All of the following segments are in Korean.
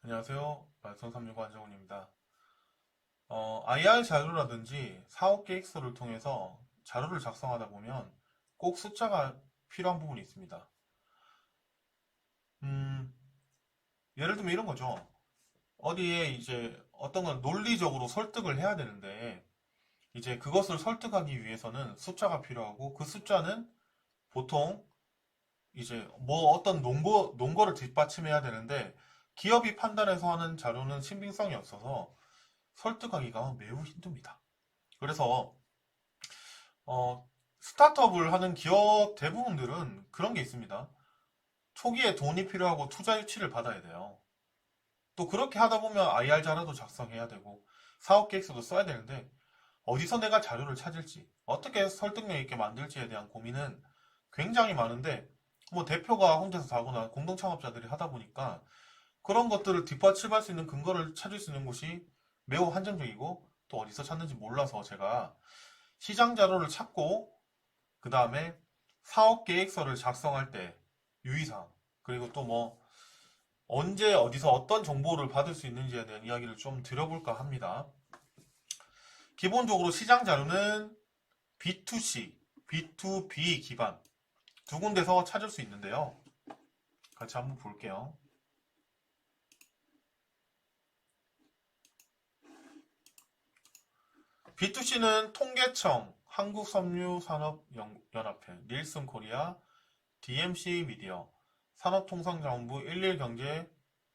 안녕하세요. 말선365 안정훈입니다. IR 자료라든지 사업 계획서를 통해서 자료를 작성하다 보면 꼭 숫자가 필요한 부분이 있습니다. 음, 예를 들면 이런 거죠. 어디에 이제 어떤 건 논리적으로 설득을 해야 되는데, 이제 그것을 설득하기 위해서는 숫자가 필요하고, 그 숫자는 보통 이제 뭐 어떤 논거를 뒷받침해야 되는데, 기업이 판단해서 하는 자료는 신빙성이 없어서 설득하기가 매우 힘듭니다. 그래서 스타트업을 하는 기업 대부분들은 그런 게 있습니다. 초기에 돈이 필요하고 투자 유치를 받아야 돼요. 또 그렇게 하다 보면 IR 자료도 작성해야 되고 사업 계획서도 써야 되는데 어디서 내가 자료를 찾을지 어떻게 설득력 있게 만들지에 대한 고민은 굉장히 많은데 뭐 대표가 혼자서 다 하거나 공동 창업자들이 하다 보니까 그런 것들을 뒷받침할 수 있는 근거를 찾을 수 있는 곳이 매우 한정적이고 또 어디서 찾는지 몰라서 제가 시장 자료를 찾고 그 다음에 사업 계획서를 작성할 때 유의사항 그리고 또 뭐 언제 어디서 어떤 정보를 받을 수 있는지에 대한 이야기를 좀 드려볼까 합니다. 기본적으로 시장 자료는 B2C, B2B 기반 두 군데서 찾을 수 있는데요. 같이 한번 볼게요. B2C는 통계청, 한국섬유산업연합회, 닐슨 코리아, DMC 미디어, 산업통상자원부 11경제,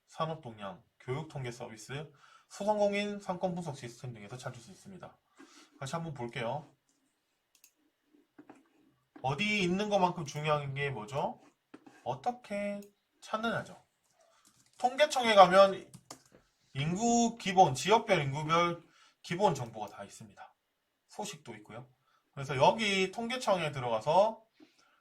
산업동향, 교육통계서비스, 소상공인 상권분석 시스템 등에서 찾을 수 있습니다. 같이 한번 볼게요. 어디 있는 것만큼 중요한 게 뭐죠? 어떻게 찾느냐죠. 통계청에 가면 인구 기본, 지역별 인구별 기본 정보가 다 있습니다. 소식도 있고요. 그래서 여기 통계청에 들어가서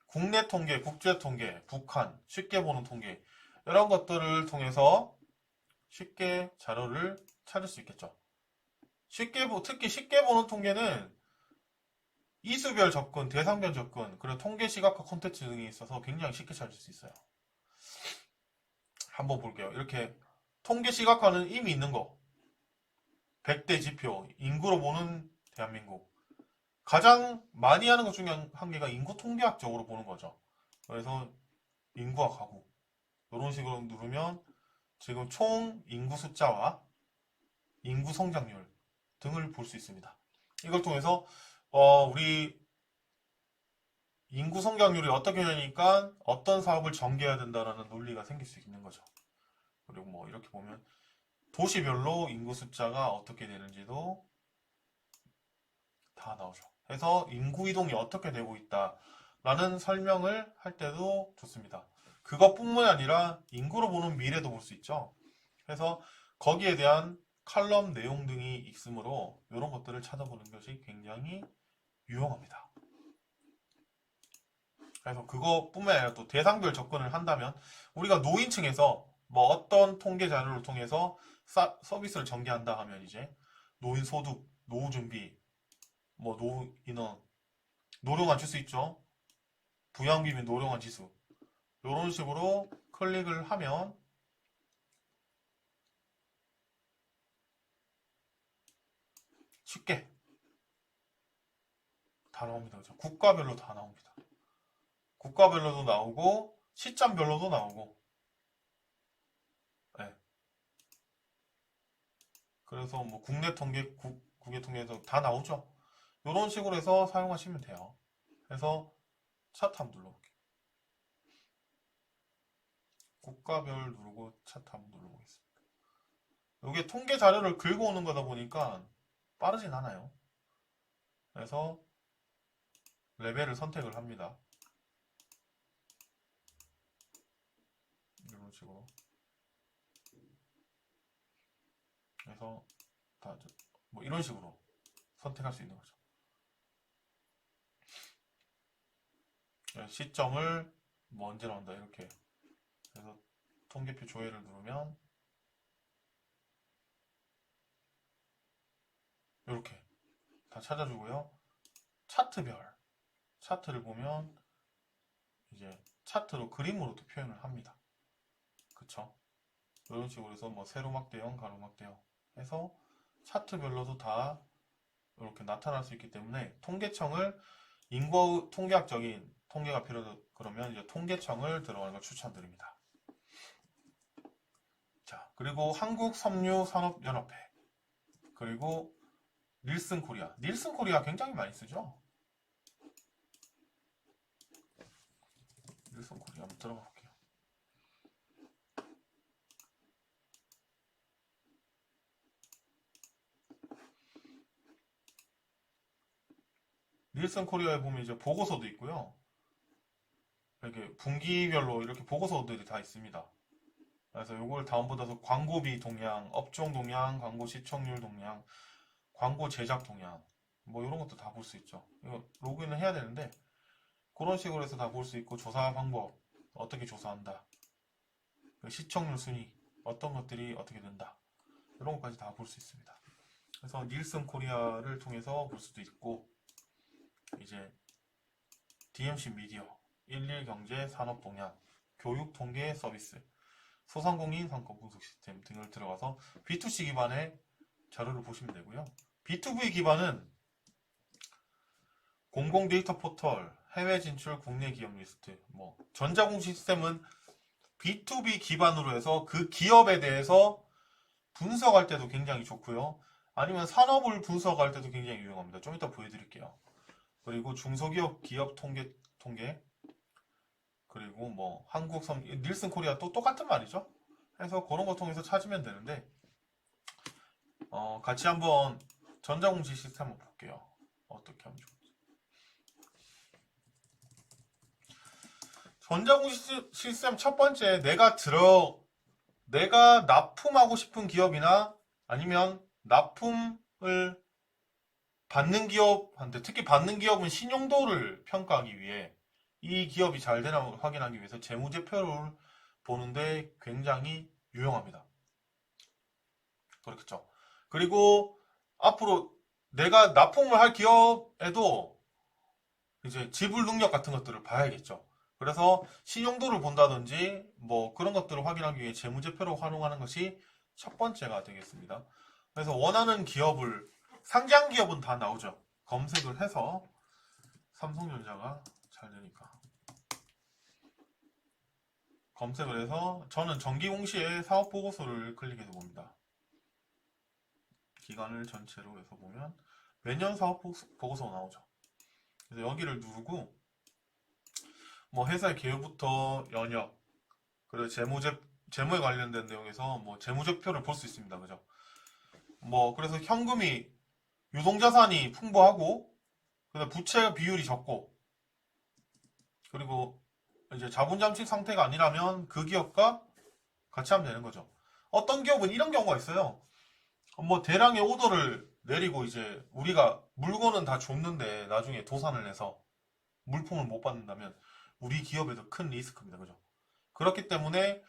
국내 통계, 국제 통계, 북한, 쉽게 보는 통계, 이런 것들을 통해서 쉽게 자료를 찾을 수 있겠죠. 특히 쉽게 보는 통계는 이수별 접근, 대상별 접근, 그리고 통계 시각화 콘텐츠 등이 있어서 굉장히 쉽게 찾을 수 있어요. 한번 볼게요. 이렇게 통계 시각화는 이미 있는 거. 100대 지표, 인구로 보는 대한민국. 가장 많이 하는 것 중에 한 개가 인구 통계학적으로 보는 거죠. 그래서 인구와 가구. 이런 식으로 누르면 지금 총 인구 숫자와 인구 성장률 등을 볼 수 있습니다. 이걸 통해서 우리 인구 성장률이 어떻게 되니까 어떤 사업을 전개해야 된다라는 논리가 생길 수 있는 거죠. 그리고 뭐 이렇게 보면 도시별로 인구 숫자가 어떻게 되는지도 다 나오죠. 해서 인구 이동이 어떻게 되고 있다라는 설명을 할 때도 좋습니다. 그것뿐만이 아니라 인구로 보는 미래도 볼 수 있죠. 그래서 거기에 대한 칼럼 내용 등이 있으므로 이런 것들을 찾아보는 것이 굉장히 유용합니다. 그래서 그것뿐만 아니라 또 대상별 접근을 한다면 우리가 노인층에서 뭐 어떤 통계 자료를 통해서 서비스를 전개한다 하면 이제 노인 소득, 노후 준비, 뭐 노후 인원, 노령화 줄 수 있죠. 부양비 및 노령화 지수 이런 식으로 클릭을 하면 쉽게 다 나옵니다. 그죠? 국가별로 다 나옵니다. 국가별로도 나오고 시점별로도 나오고 네. 그래서 뭐 국내 통계, 국외 통계에서 다 나오죠. 이런 식으로 해서 사용하시면 돼요. 그래서 차트 한번 눌러볼게요. 국가별 누르고 차트 한번 눌러보겠습니다. 이게 통계 자료를 긁어오는 거다 보니까 빠르진 않아요. 그래서 레벨을 선택을 합니다. 이런 식으로. 그래서 뭐 이런 식으로 선택할 수 있는 거죠. 시점을 뭐 언제 나온다 이렇게. 그래서 통계표 조회를 누르면 이렇게 다 찾아주고요. 차트별 차트를 보면 이제 차트로 그림으로도 표현을 합니다. 그쵸? 이런 식으로 해서 뭐 세로막대형, 가로막대형 해서 차트별로도 다 이렇게 나타날 수 있기 때문에 통계청을 인구 통계학적인 통계가 필요하다 그러면 이제 통계청을 들어가는 걸 추천드립니다. 자, 그리고 한국섬유산업연합회, 그리고 닐슨 코리아. 닐슨 코리아 굉장히 많이 쓰죠? 닐슨 코리아 한번 들어가 볼게요. 닐슨 코리아에 보면 이제 보고서도 있고요. 이렇게 분기별로 이렇게 보고서들이 다 있습니다. 그래서 이걸 다운받아서 광고비 동향, 업종 동향, 광고 시청률 동향, 광고 제작 동향, 뭐 이런 것도 다 볼 수 있죠. 이거 로그인을 해야 되는데 그런 식으로 해서 다 볼 수 있고, 조사 방법, 어떻게 조사한다, 시청률 순위, 어떤 것들이 어떻게 된다, 이런 것까지 다 볼 수 있습니다. 그래서 닐슨 코리아를 통해서 볼 수도 있고, 이제 DMC 미디어, 11경제 산업 동향, 교육 통계 서비스, 소상공인 상권 분석 시스템 등을 들어가서 B2C 기반의 자료를 보시면 되고요. B2B 기반은 공공 데이터 포털, 해외 진출 국내 기업 리스트, 뭐 전자공 시스템은 B2B 기반으로 해서 그 기업에 대해서 분석할 때도 굉장히 좋고요. 아니면 산업을 분석할 때도 굉장히 유용합니다. 좀 이따 보여드릴게요. 그리고 중소기업 기업 통계, 그리고 뭐 한국섬, 닐슨 코리아 또 똑같은 말이죠. 해서 그런 거 통해서 찾으면 되는데, 같이 한번 전자공시 시스템 한번 볼게요. 어떻게 하면 좋을지. 전자공시 시스템 첫 번째, 내가 납품하고 싶은 기업이나 아니면 납품을 받는 기업한테, 특히 받는 기업은 신용도를 평가하기 위해, 이 기업이 잘 되나 확인하기 위해서 재무제표를 보는데 굉장히 유용합니다. 그렇겠죠. 그리고 앞으로 내가 납품을 할 기업에도 이제 지불 능력 같은 것들을 봐야겠죠. 그래서 신용도를 본다든지 뭐 그런 것들을 확인하기 위해 재무제표를 활용하는 것이 첫 번째가 되겠습니다. 그래서 원하는 기업을, 상장 기업은 다 나오죠. 검색을 해서, 삼성전자가 잘 되니까 검색을 해서, 저는 정기공시의 사업보고서를 클릭해서 봅니다. 기간을 전체로 해서 보면 매년 사업보고서가 나오죠. 그래서 여기를 누르고 뭐 회사의 개요부터 연역, 그리고 재무에 관련된 내용에서 뭐 재무제표를 볼 수 있습니다. 그죠? 뭐 그래서 현금이, 유동자산이 풍부하고, 그다음 부채 비율이 적고, 그리고 이제 자본 잠식 상태가 아니라면 그 기업과 같이 하면 되는 거죠. 어떤 기업은 이런 경우가 있어요. 뭐 대량의 오더를 내리고 이제 우리가 물건은 다 줬는데 나중에 도산을 내서 물품을 못 받는다면 우리 기업에도 큰 리스크입니다. 그죠? 그렇기 때문에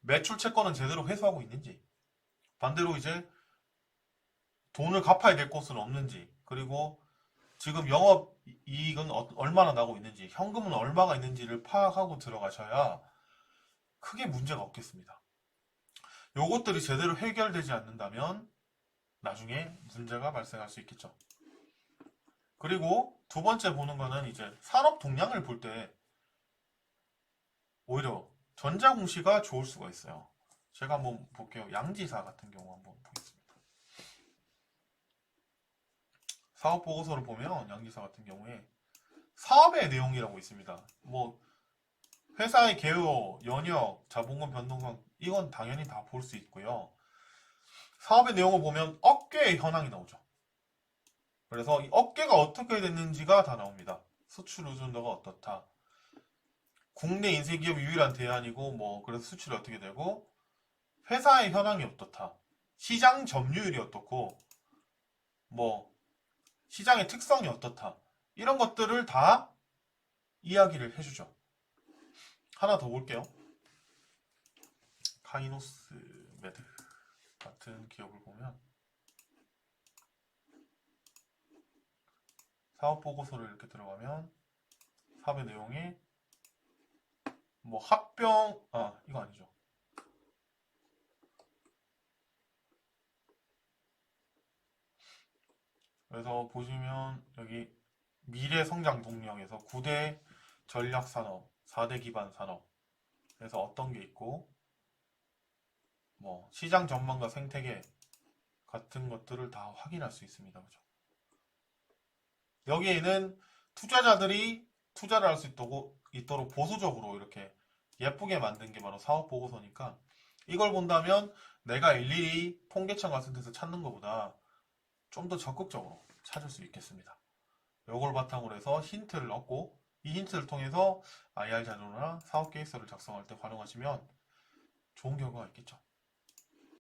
매출 채권은 제대로 회수하고 있는지, 반대로 이제 돈을 갚아야 될 곳은 없는지, 그리고 지금 영업 이익은 얼마나 나고 있는지, 현금은 얼마가 있는지를 파악하고 들어가셔야 크게 문제가 없겠습니다. 요것들이 제대로 해결되지 않는다면 나중에 문제가 발생할 수 있겠죠. 그리고 두 번째 보는 거는 이제 산업 동향을 볼 때 오히려 전자공시가 좋을 수가 있어요. 제가 한번 볼게요. 양지사 같은 경우 한번 보겠습니다. 사업 보고서를 보면 양지사 같은 경우에 사업의 내용이라고 있습니다. 뭐 회사의 개요, 연역, 자본금 변동성, 이건 당연히 다 볼 수 있고요. 사업의 내용을 보면 업계의 현황이 나오죠. 그래서 이 업계가 어떻게 됐는지가 다 나옵니다. 수출 의존도가 어떻다, 국내 인쇄기업이 유일한 대안이고 뭐 그래서 수출이 어떻게 되고, 회사의 현황이 어떻다, 시장 점유율이 어떻고, 뭐 시장의 특성이 어떻다, 이런 것들을 다 이야기를 해주죠. 하나 더 볼게요. 카이노스 메드 같은 기업을 보면 사업 보고서를 이렇게 들어가면 사업의 내용이 뭐 합병, 이거 아니죠. 그래서 보시면 여기 미래 성장 동력에서 9대 전략 산업, 4대 기반 산업. 그래서 어떤 게 있고, 뭐, 시장 전망과 생태계 같은 것들을 다 확인할 수 있습니다. 그죠? 여기에는 투자자들이 투자를 할 수 있도록 보수적으로 이렇게 예쁘게 만든 게 바로 사업 보고서니까 이걸 본다면 내가 일일이 통계청 같은 데서 찾는 것보다 좀 더 적극적으로 찾을 수 있겠습니다. 이걸 바탕으로 해서 힌트를 얻고 이 힌트를 통해서 IR 자료나 사업 계획서를 작성할 때 활용하시면 좋은 결과가 있겠죠.